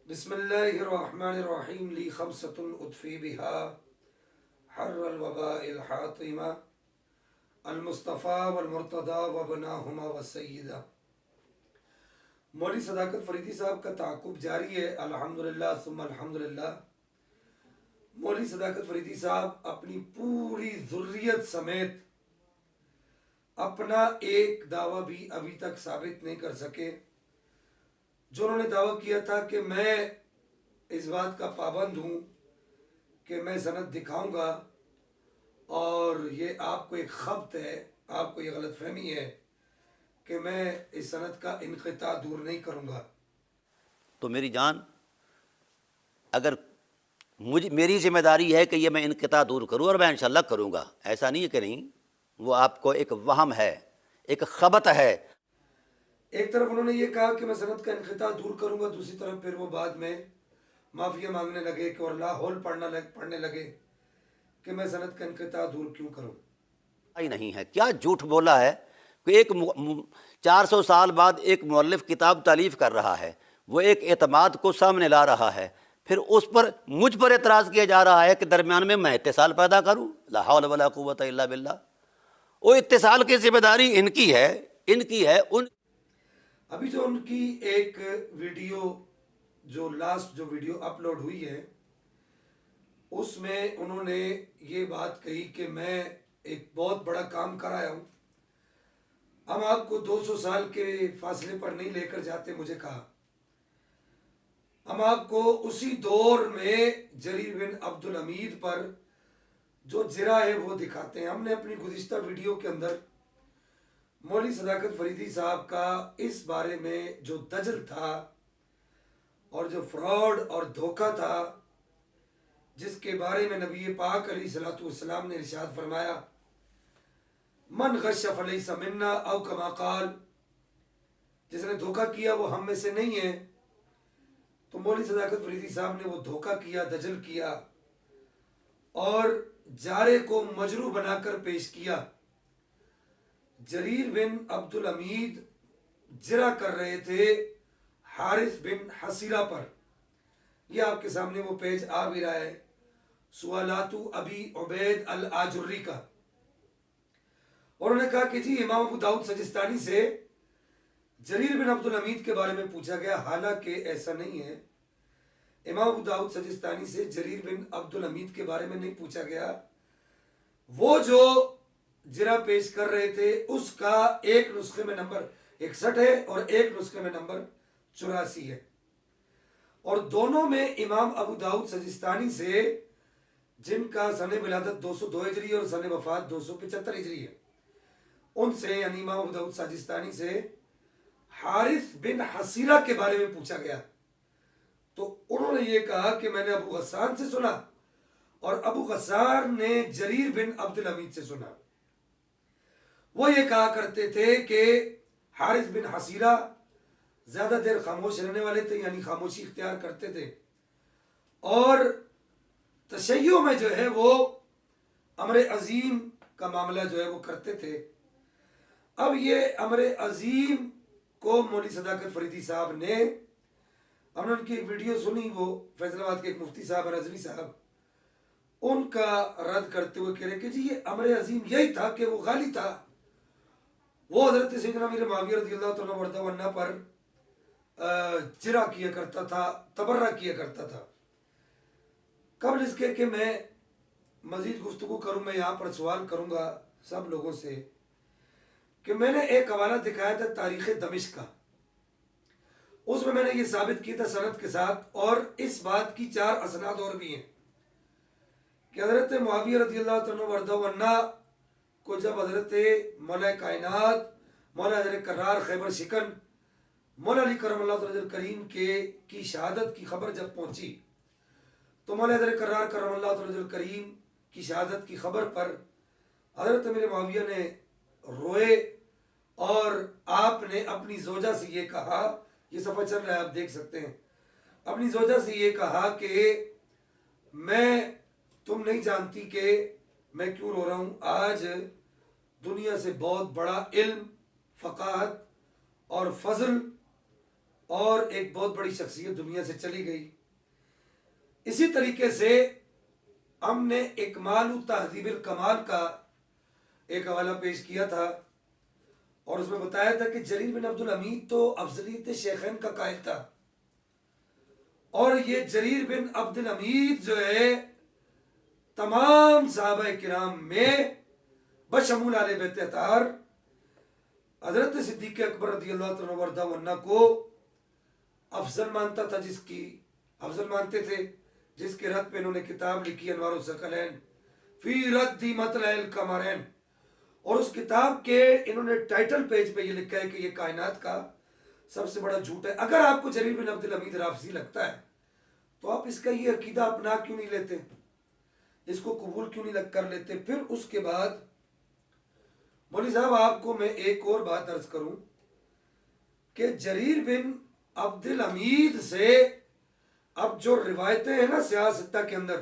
بسم اللہ الرحمن الرحیم لی خمسۃ اطفی بہا حر الوباء الحاطمہ المصطفیٰ والمرتضیٰ وبناہما والسیدہ۔ مولوی صداقت فریدی صاحب کا تعاقب جاری ہے، الحمدللہ ثم الحمدللہ۔ مولوی صداقت فریدی صاحب اپنی پوری ذریت سمیت اپنا ایک دعویٰ بھی ابھی تک ثابت نہیں کر سکے۔ جو انہوں نے دعویٰ کیا تھا کہ میں اس بات کا پابند ہوں کہ میں سند دکھاؤں گا، اور یہ آپ کو ایک خبط ہے، آپ کو یہ غلط فہمی ہے کہ میں اس سند کا انقطاع دور نہیں کروں گا۔ تو میری جان، اگر میری ذمہ داری ہے کہ یہ میں انقطاع دور کروں، اور میں انشاءاللہ کروں گا، ایسا نہیں ہے کہ نہیں، وہ آپ کو ایک وہم ہے، ایک خبط ہے۔ ایک طرف انہوں نے یہ کہا کہ میں سند کا انقطاع دور کروں گا، دوسری طرف پھر وہ بعد میں معافیہ مانگنے لگے کہ اور لاہور پڑھنے لگے کہ میں سند کا انقطاع دور کیوں کروں۔ ہی نہیں ہے، کیا جھوٹ بولا ہے کہ ایک 400 سال بعد ایک مؤلف کتاب تالیف کر رہا ہے، وہ ایک اعتماد کو سامنے لا رہا ہے، پھر اس پر مجھ پر اعتراض کیا جا رہا ہے کہ درمیان میں اتصال پیدا کروں۔ لا حول ولا قوت الا باللہ۔ وہ اتصال کی ذمہ داری ان کی ہے، ابھی جو ان کی ایک ویڈیو جو ویڈیو اپلوڈ ہوئی ہے، اس میں انہوں نے یہ بات کہی کہ میں ایک بہت بڑا کام کر آیا ہوں، ہم آپ کو 200 سال کے فاصلے پر نہیں لے کر جاتے۔ مجھے کہا ہم آپ کو اسی دور میں جریر بن عبدالحمید پر جو جرح ہے وہ دکھاتے ہیں۔ ہم نے اپنی گزشتہ ویڈیو کے اندر مولوی صداقت فریدی صاحب کا اس بارے میں جو دجل تھا اور جو فراڈ اور دھوکہ تھا، جس کے بارے میں نبی پاک علیہ الصلوۃ والسلام نے ارشاد فرمایا، من غش فلیس منا، او کما قال، جس نے دھوکہ کیا وہ ہم میں سے نہیں ہے۔ تو مولوی صداقت فریدی صاحب نے وہ دھوکہ کیا، دجل کیا، اور جارے کو مجروح بنا کر پیش کیا۔ جریر بن عبدالحمید جرح کر رہے تھے حارث بن حسیرہ پر۔ یہ آپ کے سامنے وہ پیج آ بھی رہا ہے، سوالات ابی عبید الآجری کا۔ اور انہوں نے کہا کہ جی امام ابو داؤد سجستانی سے جریر بن عبدالحمید کے بارے میں پوچھا گیا، حالانکہ ایسا نہیں ہے۔ امام ابو داؤد سجستانی سے جریر بن عبدالحمید کے بارے میں نہیں پوچھا گیا۔ وہ جو جرح پیش کر رہے تھے اس کا ایک نسخے میں نمبر 61 ہے اور ایک نسخے میں نمبر 84 ہے، اور دونوں میں امام ابو داؤد سجستانی سے، جن کا سن ولادت 202 ہجری اور سن وفات 275 ہجری ہے، ان سے یعنی امام ابو داؤد سجستانی سے حارث بن حسیرہ کے بارے میں پوچھا گیا، تو انہوں نے یہ کہا کہ میں نے ابو غسان سے سنا، اور ابو غسان نے جریر بن عبدالحمید سے سنا۔ وہ یہ کہا کرتے تھے کہ حارث بن حسیرہ زیادہ دیر خاموش رہنے والے تھے، یعنی خاموشی اختیار کرتے تھے، اور تشیع میں جو ہے وہ امر عظیم کا معاملہ جو ہے وہ کرتے تھے۔ اب یہ امر عظیم کو مولوی صداقت فریدی صاحب نے، ہم نے ان کی ایک ویڈیو سنی، وہ فیصل آباد کے ایک مفتی صاحب رضوی صاحب، ان کا رد کرتے ہوئے کہہ رہے کہ جی یہ امر عظیم یہی تھا کہ وہ غالی تھا، وہ حضرت سیدنا امیر معاویہ رضی اللہ تعالیٰ وارضہ عنہ پر جرح کیا کرتا تھا، تبرہ کیا کرتا تھا۔ قبل اس کے کہ میں مزید گفتگو کروں، میں یہاں پر سوال کروں گا سب لوگوں سے کہ میں نے ایک حوالہ دکھایا تھا تاریخ دمشق کا، اس میں نے یہ ثابت کیا تھا سند کے ساتھ، اور اس بات کی 4 اسناد اور بھی ہیں کہ حضرت معاویہ رضی اللہ تعالیٰ وارضہ عنہ کو جب حضرت مولا کائنات مولا حضرت کرار خیبر شکن مولا علی کرم اللہ تعالیٰ کریم کی شہادت کی خبر جب پہنچی، تو مولا حضرت کرار کرم اللہ تعالیٰ کریم کی شہادت کی خبر پر حضرت امیر معاویہ نے روئے، اور آپ نے اپنی زوجہ سے یہ کہا، یہ صفحہ چل رہا ہے آپ دیکھ سکتے ہیں، اپنی زوجہ سے یہ کہا کہ تم نہیں جانتی کہ میں کیوں رو رہا ہوں، آج دنیا سے بہت بڑا علم، فقاہت اور فضل اور ایک بہت بڑی شخصیت دنیا سے چلی گئی. اسی طریقے سے ہم نے اکمال تہذیب الکمال کا ایک حوالہ پیش کیا تھا اور اس میں بتایا تھا کہ جریر بن عبد الحمید تو افضلیت شیخین کا قائل تھا, اور یہ جریر بن عبد الحمید جو ہے تمام صحابہ کرام میں بشمول آل بیت اطہار حضرت صدیق اکبر رضی اللہ تعالیٰ وردہ عنہ کو افضل مانتا تھا, جس کی افضل مانتے تھے, جس کے رد پہ انہوں نے کتاب لکھی انوار الثقلین فی رد مطلع القمرین, اور اس کتاب کے انہوں نے ٹائٹل پیج پہ یہ لکھا ہے کہ یہ کائنات کا سب سے بڑا جھوٹ ہے. اگر آپ کو جریر بن عبد الحمید رافضی لگتا ہے تو آپ اس کا یہ عقیدہ اپنا کیوں نہیں لیتے, اس کو قبول کیوں نہیں کر لیتے؟ پھر اس کے بعد مولوی صاحب آپ کو میں ایک اور بات عرض کروں کہ جریر بن عبد الحمید سے اب جو روایتیں ہیں نا سیاستہ کے اندر,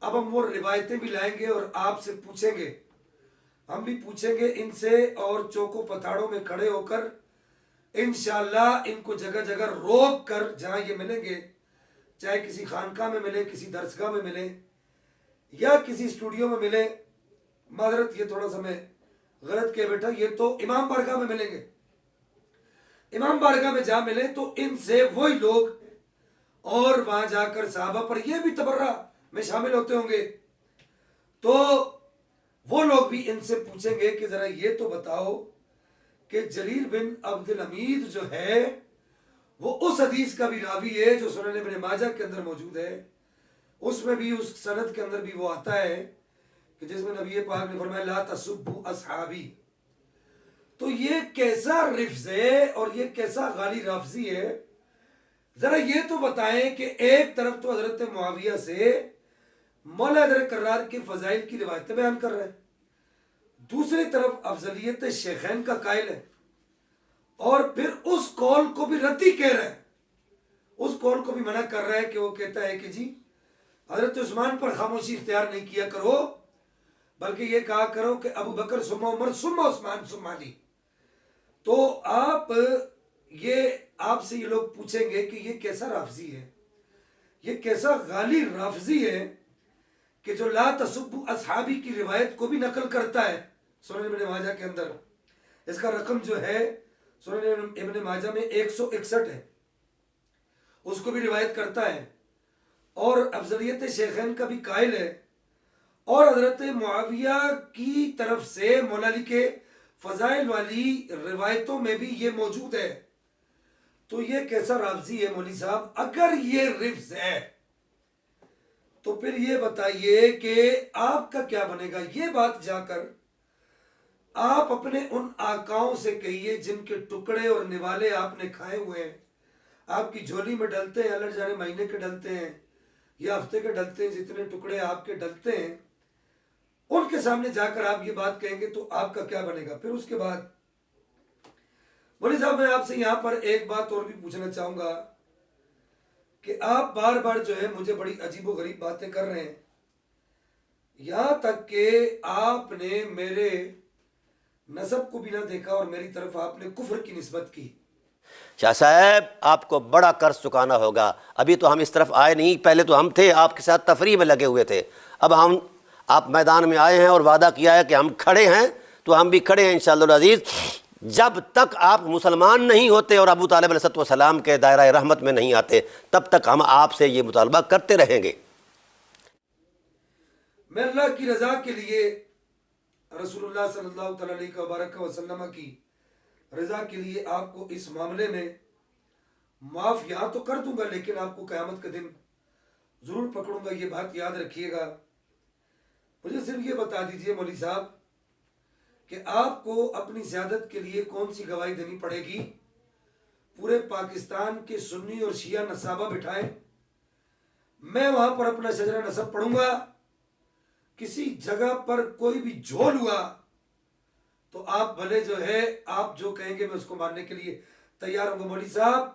اب ہم وہ روایتیں بھی لائیں گے اور آپ سے پوچھیں گے, ہم بھی پوچھیں گے ان سے, اور چوکو پتھاڑوں میں کھڑے ہو کر انشاءاللہ ان کو جگہ جگہ روک کر جہاں یہ ملیں گے, چاہے کسی خانقاہ میں ملے, کسی درسگاہ میں ملے یا کسی اسٹوڈیو میں ملے, معذرت یہ تھوڑا سا میں غلط کہہ بیٹھا, یہ تو امام بارگاہ میں ملیں گے, امام بارگاہ میں جا ملے تو ان سے وہی لوگ, اور وہاں جا کر صحابہ پر یہ بھی تبرہ میں شامل ہوتے ہوں گے, تو وہ لوگ بھی ان سے پوچھیں گے کہ ذرا یہ تو بتاؤ کہ جریر بن عبد الحمید جو ہے وہ اس حدیث کا بھی راوی ہے جو سنن ابن ماجہ کے اندر موجود ہے, اس میں بھی اس سند کے اندر بھی وہ آتا ہے کہ جس میں نبی پاک نے فرمایا لا تسبوا اصحابی. تو یہ کیسا رفض ہے اور یہ کیسا غالی رافضی ہے؟ ذرا یہ تو بتائیں کہ ایک طرف تو حضرت معاویہ سے مولا حیدر کرار کے فضائل کی روایتیں بیان کر رہے ہیں, دوسری طرف افضلیت شیخین کا قائل ہے, اور پھر اس قول کو بھی ردی کہہ رہا ہے, اس قول کو بھی منع کر رہا ہے کہ وہ کہتا ہے کہ جی حضرت عثمان پر خاموشی اختیار نہیں کیا کرو, بلکہ یہ کہا کرو کہ ابو بکر ثم عمر ثم عثمان ثم علی. تو آپ سے یہ لوگ پوچھیں گے کہ یہ کیسا رافضی ہے, یہ کیسا غالی رافضی ہے کہ جو لا تسبوا اصحابی کی روایت کو بھی نقل کرتا ہے سنن ابن ماجہ کے اندر. اس کا رقم جو ہے سنن ابن ماجہ میں 161 ہے, اس کو بھی روایت کرتا ہے, اور افضلیت شیخین کا بھی قائل ہے, اور حضرت معاویہ کی طرف سے مولا علی کے فضائل والی روایتوں میں بھی یہ موجود ہے. تو یہ کیسا رافضی ہے مولوی صاحب؟ اگر یہ رفض ہے تو پھر یہ بتائیے کہ آپ کا کیا بنے گا. یہ بات جا کر آپ اپنے ان آقاؤں سے کہیے جن کے ٹکڑے اور نوالے آپ نے کھائے ہوئے ہیں, آپ کی جھولی میں ڈلتے ہیں, اللہ جانے مہینے کے ڈلتے ہیں یا ہفتے کے ڈلتے ہیں, جتنے ٹکڑے آپ کے ڈلتے ہیں ان کے سامنے جا کر آپ یہ بات کہیں گے تو آپ کا کیا بنے گا. پھر اس کے بعد مولوی صاحب میں آپ سے یہاں پر ایک بات اور بھی پوچھنا چاہوں گا کہ آپ بار بار جو ہے مجھے بڑی عجیب و غریب باتیں کر رہے ہیں, یہاں تک کہ آپ نے میرے نسب کو بھی نہ دیکھا اور میری طرف آپ نے کفر کی نسبت کی. شاہ صاحب آپ کو بڑا قرض چکانا ہوگا, ابھی تو ہم اس طرف آئے نہیں, پہلے تو ہم تھے آپ کے ساتھ تفریح میں لگے ہوئے تھے, اب آپ میدان میں آئے ہیں اور وعدہ کیا ہے کہ ہم کھڑے ہیں, تو ہم بھی کھڑے ہیں انشاءاللہ العزیز. جب تک آپ مسلمان نہیں ہوتے اور ابو طالب علیہ السلام کے دائرہ رحمت میں نہیں آتے تب تک ہم آپ سے یہ مطالبہ کرتے رہیں گے. میں اللہ کی رضا کے لیے, رسول اللہ صلی اللہ تعالیٰ علیہ وبارک وسلم کی رضا کے لیے آپ کو اس معاملے میں معاف یہاں تو کر دوں گا, لیکن آپ کو قیامت کا دن ضرور پکڑوں گا, یہ بات یاد رکھیے گا. مجھے صرف یہ بتا دیجئے مولوی صاحب کہ آپ کو اپنی سیادت کے لیے کون سی گواہی دینی پڑے گی؟ پورے پاکستان کے سنی اور شیعہ نصابہ بٹھائیں, میں وہاں پر اپنا شجرہ نسب پڑھوں گا, کسی جگہ پر کوئی بھی جھول ہوا تو آپ بھلے جو ہے آپ جو کہیں گے میں اس کو ماننے کے لیے تیار ہوں گا. مولوی صاحب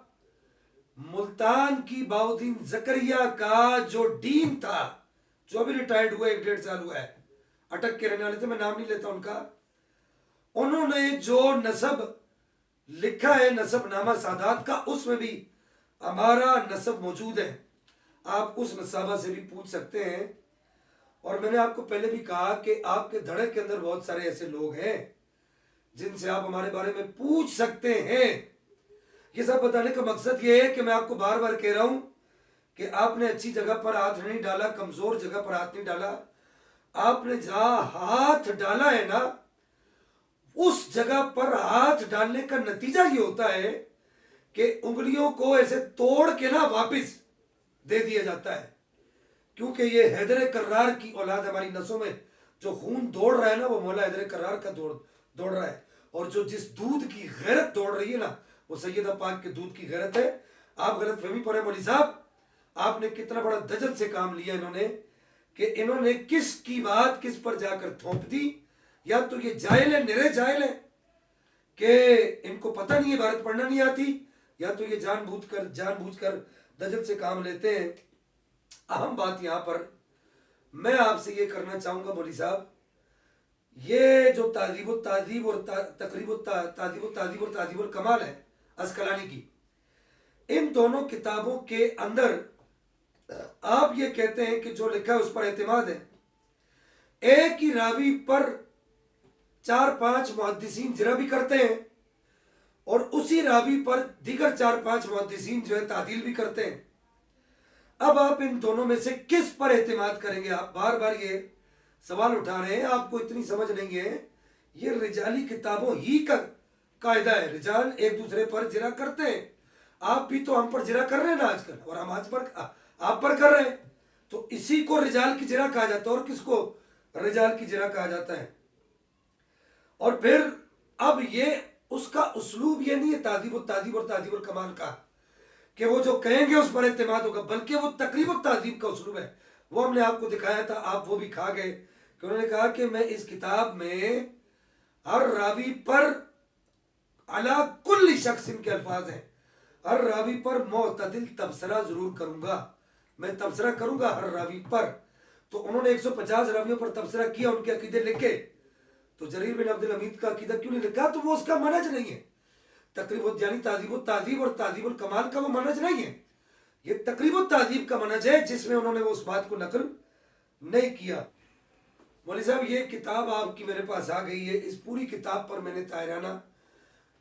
ملتان کی باؤدین زکریا کا جو ڈین تھا, جو ابھی ریٹائرڈ ہوا 1.5 سال ہوا ہے, اٹک کے رہنے والے تھے, میں نام نہیں لیتا ان کا, انہوں نے جو نسب لکھا ہے نسب نامہ سادات کا، اس میں بھی ہمارا نسب موجود ہے، آپ اس نسابہ سے بھی پوچھ سکتے ہیں۔ اور میں نے آپ کو پہلے بھی کہا کہ آپ کے دھڑک کے اندر بہت سارے ایسے لوگ ہیں جن سے آپ ہمارے بارے میں پوچھ سکتے ہیں۔ یہ سب بتانے کا مقصد یہ ہے کہ میں آپ کو بار بار کہہ رہا ہوں کہ آپ نے اچھی جگہ پر ہاتھ نہیں ڈالا، کمزور جگہ پر ہاتھ نہیں ڈالا، آپ نے جہاں ہاتھ ڈالا ہے نا اس جگہ پر ہاتھ ڈالنے کا نتیجہ یہ ہوتا ہے کہ انگلیوں کو ایسے توڑ کے نا واپس دے دیا جاتا ہے، کیونکہ یہ حیدر کرار کی اولاد ہماری نسوں میں جو خون دوڑ رہا ہے نا وہ مولا حیدر کرار کا دوڑ رہا ہے، اور جو جس دودھ کی غیرت دوڑ رہی ہے نا وہ سیدہ پاک کے دودھ کی غیرت ہے۔ آپ غلط فہمی پر ہیں مولوی صاحب، آپ نے کتنا بڑا دجل سے کام لیا انہوں نے کہ انہوں نے کس کی بات کس پر جا کر تھوپ دی۔ یا تو یہ جاہل ہے، نرے جاہل ہے کہ ان کو پتہ نہیں ہے، عبارت پڑھنا نہیں آتی، یا تو یہ جان بوجھ کر دجل سے کام لیتے ہیں۔ اہم بات یہاں پر میں آپ سے یہ کرنا چاہوں گا مولوی صاحب، یہ جو تہذیب التہذیب اور تہذیب الکمال ہے عسقلانی کی، ان دونوں کتابوں کے اندر آپ یہ کہتے ہیں کہ جو لکھا ہے اس پر اعتماد ہے، ایک ہی راوی پر 4-5 محدثین جرح بھی کرتے ہیں اور اسی راوی پر دیگر 4-5 محدثین جو ہے تعدیل بھی کرتے ہیں۔ اب آپ ان دونوں میں سے کس پر اعتماد کریں گے؟ آپ بار بار یہ سوال اٹھا رہے ہیں، آپ کو اتنی سمجھ نہیں ہے، یہ رجالی کتابوں ہی کا قاعدہ ہے، رجال ایک دوسرے پر جرح کرتے ہیں، آپ بھی تو ہم پر جرح کر رہے ہیں نا آج کل، اور ہم آج پر آپ پر کر رہے ہیں، تو اسی کو رجال کی جرح کہا جاتا ہے، اور کس کو رجال کی جرح کہا جاتا ہے۔ اور پھر اب یہ اس کا اسلوب یہ نہیں ہے تہذیب التہذیب اور تہذیب الکمال کا کہ وہ جو کہیں گے اس پر اعتماد ہوگا، بلکہ وہ تقریب التہذیب کا اسلوب ہے، وہ ہم نے آپ کو دکھایا تھا، آپ وہ بھی کھا گئے کہ انہوں نے کہا کہ میں اس کتاب میں ہر راوی پر علی کل شخص، ان کے الفاظ ہیں، ہر راوی پر معتدل تبصرہ ضرور کروں گا، میں تبصرہ کروں گا ہر راوی پر۔ تو انہوں نے 150 راویوں پر تبصرہ کیا، ان کے عقیدے لکھے، تو جریر بن عبد الحمید کا عقیدہ کیوں نہیں لکھا؟ تو وہ اس کا منہج نہیں ہے، تقریب یعنی تہذیب التہذیب اور تہذیب الکمال کا وہ منہج نہیں ہے، یہ تقریب التہذیب کا منہج ہے جس میں انہوں نے اس بات کو نقل نہیں کیا۔ مولوی صاحب یہ کتاب آپ کی میرے پاس آ گئی ہے، اس پوری کتاب پر میں نے طاہرانہ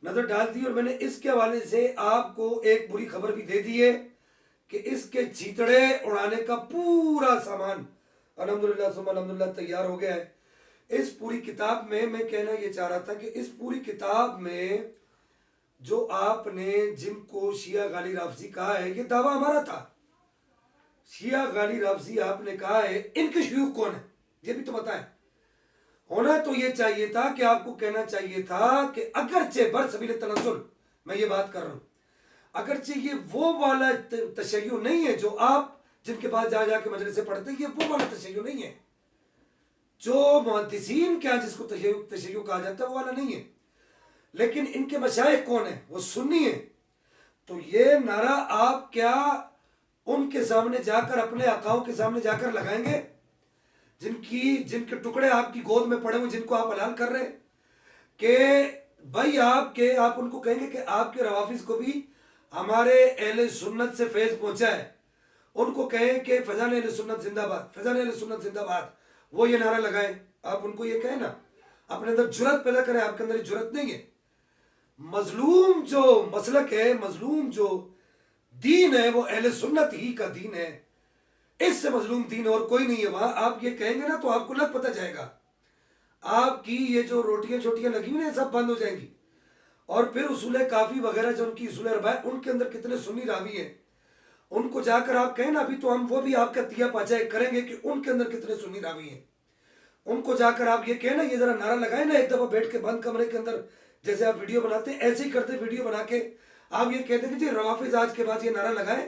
نظر ڈال دی، اور میں نے اس کے حوالے سے آپ کو ایک بری خبر بھی دے دی ہے کہ اس کے چیتڑے اڑانے کا پورا سامان الحمدللہ ثم الحمدللہ تیار ہو گیا ہے۔ اس پوری کتاب میں میں کہنا یہ چاہ رہا تھا کہ اس پوری کتاب میں جو آپ نے جن کو شیعہ غالی رافضی کہا ہے، یہ دعویٰ ہمارا تھا، شیعہ غالی رافضی آپ نے کہا ہے، ان کے شیوخ کون ہیں یہ بھی تو بتائیں۔ ہونا تو یہ چاہیے تھا کہ آپ کو کہنا چاہیے تھا کہ اگرچہ برسبیل تنزل میں یہ بات کر رہا ہوں، اگرچہ یہ وہ والا تشیع نہیں ہے جو آپ جن کے پاس جا کے مجلس سے پڑھتے ہیں، یہ وہ والا تشیع نہیں ہے جو محدثین کیا جس کو تشیع کہا جاتا ہے، وہ والا نہیں ہے، لیکن ان کے مشائخ کون ہیں؟ وہ سنی ہیں۔ تو یہ نعرہ آپ کیا ان کے سامنے جا کر، اپنے آقاؤں کے سامنے جا کر لگائیں گے جن کے ٹکڑے آپ کی گود میں پڑے ہوئے، جن کو آپ حلال کر رہے ہیں، کہ بھائی آپ ان کو کہیں گے کہ آپ کے روافظ کو بھی ہمارے اہل سنت سے فیض پہنچا ہے، ان کو کہیں کہ فیضان اہل سنت زندہ باد، فیضان اہل سنت زندہ باد، وہ یہ نعرہ لگائیں، آپ ان کو یہ کہیں نا، اپنے اندر جرت پیدا کریں، آپ کے اندر جرت نہیں ہے۔ مظلوم جو مسلک ہے، مظلوم جو دین ہے، وہ اہل سنت ہی کا دین ہے، اس سے مظلوم دین اور کوئی نہیں ہے وہاں۔ آپ یہ کہیں گے نا تو آپ کو لگ پتہ جائے گا، آپ کی یہ جو روٹیاں چھوٹیاں لگی ہوئی ہیں سب بند ہو جائیں گی، اور پھر اصول کافی وغیرہ جو ان کی اصول اربع ہے، ان کے اندر کتنے سنی راوی ہیں، ان کو جا کر آپ کہیں نا، ابھی تو ہم وہ بھی آپ کا تیا پاچا کریں گے کہ ان کے اندر کتنے سنی راوی ہیں، ان کو جا کر آپ یہ کہیں نا، یہ ذرا نعرہ لگائیں نا ایک دفعہ بیٹھ کے بند کمرے کے اندر، جیسے آپ ویڈیو بناتے ہیں ایسے ہی کرتے، ویڈیو بنا کے آپ یہ کہتے ہیں کہ جی روافظ آج کے بعد یہ نعرہ لگائیں،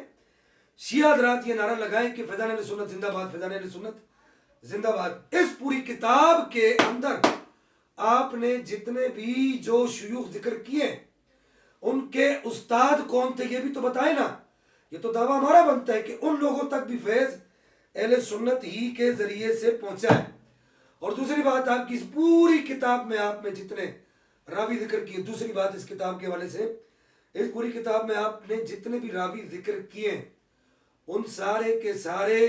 شیعہ حضرات یہ نعرہ لگائیں کہ فیضان اہل سنت زندہ باد، فیضان اہل سنت زندہ باد۔ اس پوری کتاب کے اندر آپ نے جتنے بھی جو شیوخ ذکر کیے ان کے استاد کون تھے یہ بھی تو بتائیں نا، یہ تو دعویٰ ہمارا بنتا ہے کہ ان لوگوں تک بھی فیض اہل سنت ہی کے ذریعے سے پہنچا ہے۔ اور دوسری بات، آپ کی اس پوری کتاب میں آپ میں جتنے راوی ذکر کیے. دوسری بات اس کتاب کے حوالے سے، اس پوری کتاب میں آپ نے جتنے بھی راوی ذکر کیے ہیں ان سارے کے سارے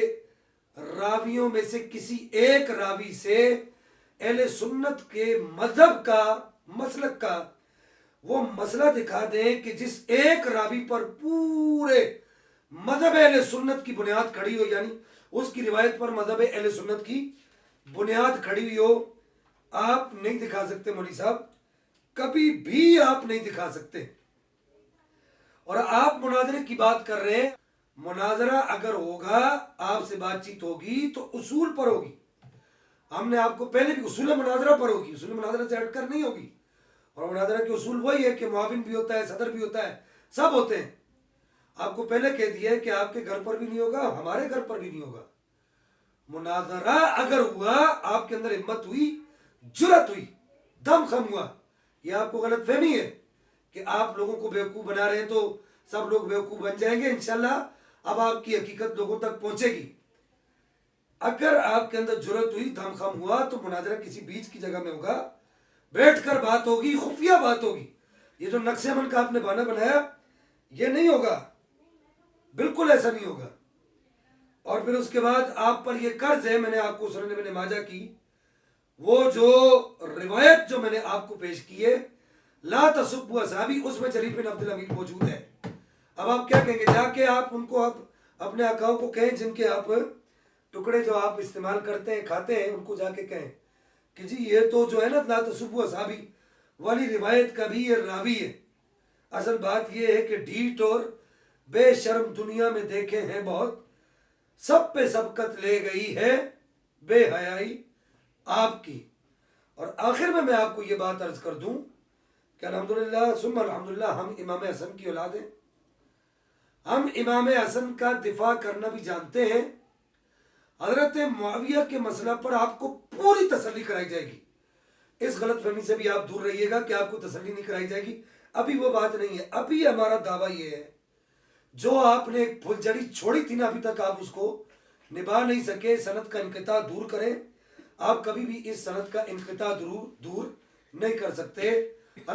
راویوں میں سے کسی ایک راوی سے اہل سنت کے مذہب کا، مسلک کا وہ مسئلہ دکھا دیں کہ جس ایک راوی پر پورے مذہب اہل سنت کی بنیاد کھڑی ہو، یعنی اس کی روایت پر مذہب اہل سنت کی بنیاد کھڑی ہوئی ہو. آپ نہیں دکھا سکتے مولوی صاحب، کبھی بھی آپ نہیں دکھا سکتے. اور آپ مناظرے کی بات کر رہے ہیں، مناظرہ اگر ہوگا، آپ سے بات چیت ہوگی تو اصول پر ہوگی. ہم نے آپ کو پہلے بھی اصول مناظرہ پر ہوگی، اصول مناظرہ سے ہٹ کر نہیں ہوگی. اور مناظرہ کے اصول وہی ہے کہ معاون بھی ہوتا ہے، صدر بھی ہوتا ہے، سب ہوتے ہیں. آپ کو پہلے کہہ دیا ہے کہ آپ کے گھر پر بھی نہیں ہوگا، ہمارے گھر پر بھی نہیں ہوگا. مناظرہ اگر ہوا، آپ کے اندر ہمت ہوئی، جرت ہوئی، دم خم ہوا. یہ آپ کو غلط فہمی ہے کہ آپ لوگوں کو بیوقوف بنا رہے ہیں تو سب لوگ بیوقوف بن جائیں گے. انشاءاللہ اب آپ کی حقیقت لوگوں تک پہنچے گی. اگر آپ کے اندر جرت ہوئی، دم خم ہوا، تو مناظرہ کسی بیچ کی جگہ میں ہوگا، بیٹھ کر بات ہوگی، خفیہ بات ہوگی. یہ جو نقش عمل کا آپ نے بہانہ بنایا یہ نہیں ہوگا، بالکل ایسا نہیں ہوگا. اور پھر اس کے بعد آپ پر یہ قرض ہے، میں نے آپ کو سنن ابن ماجہ کی وہ جو روایت جو میں نے آپ کو پیش کی ہے، لا تسبوا اصحابی، اس میں جریر بن عبد الحمید موجود ہے. اب آپ کیا کہیں گے؟ جا کے آپ ان کو، آپ اپنے آقاؤں کو کہیں جن کے آپ ٹکڑے جو آپ استعمال کرتے ہیں، کھاتے ہیں، ان کو جا کے کہیں کہ جی یہ تو جو ہے نا لا تسبوا اصحابی والی روایت کا بھی یہ راوی ہے. اصل بات یہ ہے کہ ڈھیٹ اور بے شرم دنیا میں دیکھے ہیں بہت، سب پہ سبقت لے گئی ہے بے حیائی آپ کی. اور آخر میں آپ کو یہ بات عرض کر دوں کہ الحمدللہ ثم الحمدللہ ہم امام حسن کی اولاد ہیں. ہم امام حسن کا دفاع کرنا بھی جانتے ہیں. حضرت معاویہ کے مسئلہ پر آپ کو پوری تسلی کرائی جائے گی. اس غلط فہمی سے بھی آپ دور رہیے گا کہ آپ کو تسلی نہیں کرائی جائے گی. ابھی وہ بات نہیں ہے. ابھی ہمارا دعویٰ یہ ہے، جو آپ نے ایک پھل جڑی چھوڑی تھی نا، ابھی تک آپ اس کو نبھا نہیں سکے. سند کا انقطاع دور کریں. آپ کبھی بھی اس سند کا انقطاع دور نہیں کر سکتے. اللہ